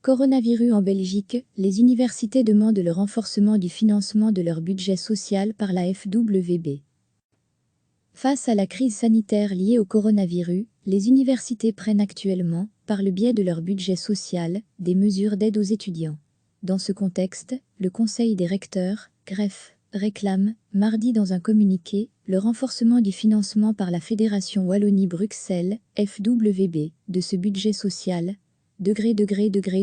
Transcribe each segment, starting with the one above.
Coronavirus en Belgique, les universités demandent le renforcement du financement de leur budget social par la FWB. Face à la crise sanitaire liée au coronavirus, les universités prennent actuellement, par le biais de leur budget social, des mesures d'aide aux étudiants. Dans ce contexte, le Conseil des recteurs, CREF, réclame, mardi dans un communiqué, le renforcement du financement par la Fédération Wallonie-Bruxelles, FWB, de ce budget social.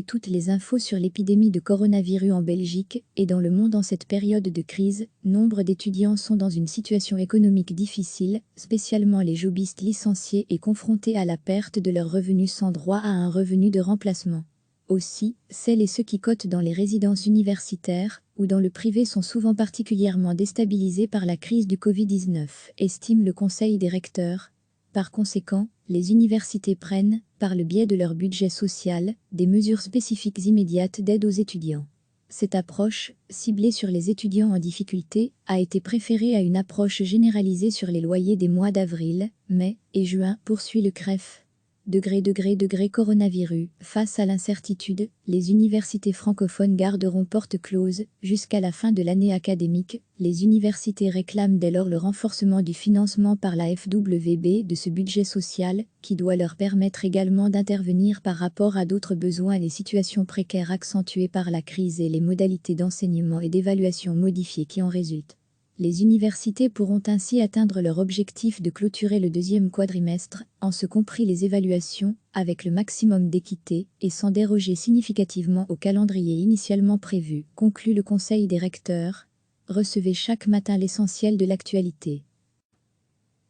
Toutes les infos sur l'épidémie de coronavirus en Belgique et dans le monde en cette période de crise. Nombre d'étudiants sont dans une situation économique difficile, spécialement les jobistes licenciés et confrontés à la perte de leurs revenus sans droit à un revenu de remplacement. Aussi, celles et ceux qui cotent dans les résidences universitaires ou dans le privé sont souvent particulièrement déstabilisés par la crise du Covid-19, estime le Conseil des recteurs. Par conséquent, les universités prennent, par le biais de leur budget social, des mesures spécifiques immédiates d'aide aux étudiants. Cette approche, ciblée sur les étudiants en difficulté, a été préférée à une approche généralisée sur les loyers des mois d'avril, mai et juin, poursuit le CREF. Coronavirus. Face à l'incertitude, les universités francophones garderont porte close jusqu'à la fin de l'année académique. Les universités réclament dès lors le renforcement du financement par la FWB de ce budget social, qui doit leur permettre également d'intervenir par rapport à d'autres besoins et les situations précaires accentuées par la crise et les modalités d'enseignement et d'évaluation modifiées qui en résultent. Les universités pourront ainsi atteindre leur objectif de clôturer le deuxième quadrimestre, en ce compris les évaluations, avec le maximum d'équité et sans déroger significativement au calendrier initialement prévu, conclut le Conseil des recteurs. Recevez chaque matin l'essentiel de l'actualité.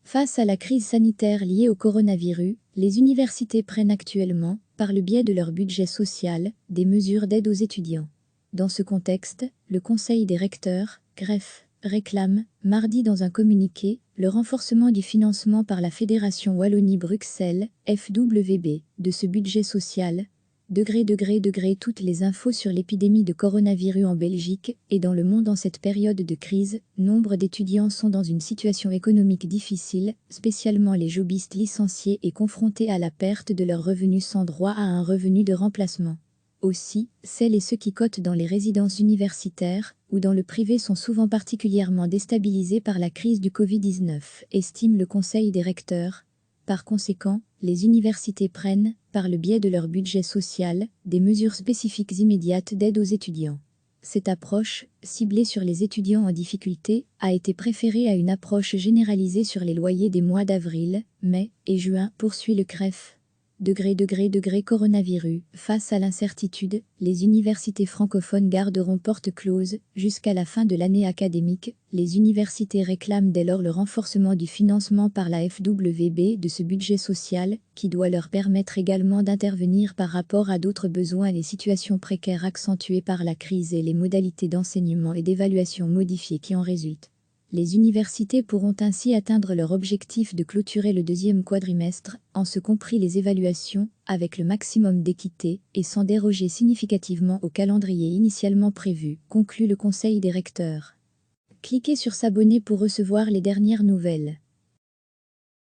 Face à la crise sanitaire liée au coronavirus, les universités prennent actuellement, par le biais de leur budget social, des mesures d'aide aux étudiants. Dans ce contexte, le Conseil des recteurs, CREF, réclame, mardi dans un communiqué, le renforcement du financement par la Fédération Wallonie-Bruxelles, FWB, de ce budget social. Toutes les infos sur l'épidémie de coronavirus en Belgique et dans le monde en cette période de crise. Nombre d'étudiants sont dans une situation économique difficile, spécialement les jobistes licenciés et confrontés à la perte de leurs revenus sans droit à un revenu de remplacement. Aussi, celles et ceux qui cotent dans les résidences universitaires ou dans le privé sont souvent particulièrement déstabilisés par la crise du Covid-19, estime le Conseil des recteurs. Par conséquent, les universités prennent, par le biais de leur budget social, des mesures spécifiques immédiates d'aide aux étudiants. Cette approche, ciblée sur les étudiants en difficulté, a été préférée à une approche généralisée sur les loyers des mois d'avril, mai et juin, poursuit le CREF. Coronavirus. Face à l'incertitude, les universités francophones garderont porte close jusqu'à la fin de l'année académique. Les universités réclament dès lors le renforcement du financement par la FWB de ce budget social, qui doit leur permettre également d'intervenir par rapport à d'autres besoins et les situations précaires accentuées par la crise et les modalités d'enseignement et d'évaluation modifiées qui en résultent. Les universités pourront ainsi atteindre leur objectif de clôturer le deuxième quadrimestre, en ce compris les évaluations, avec le maximum d'équité et sans déroger significativement au calendrier initialement prévu, conclut le Conseil des recteurs. Cliquez sur s'abonner pour recevoir les dernières nouvelles.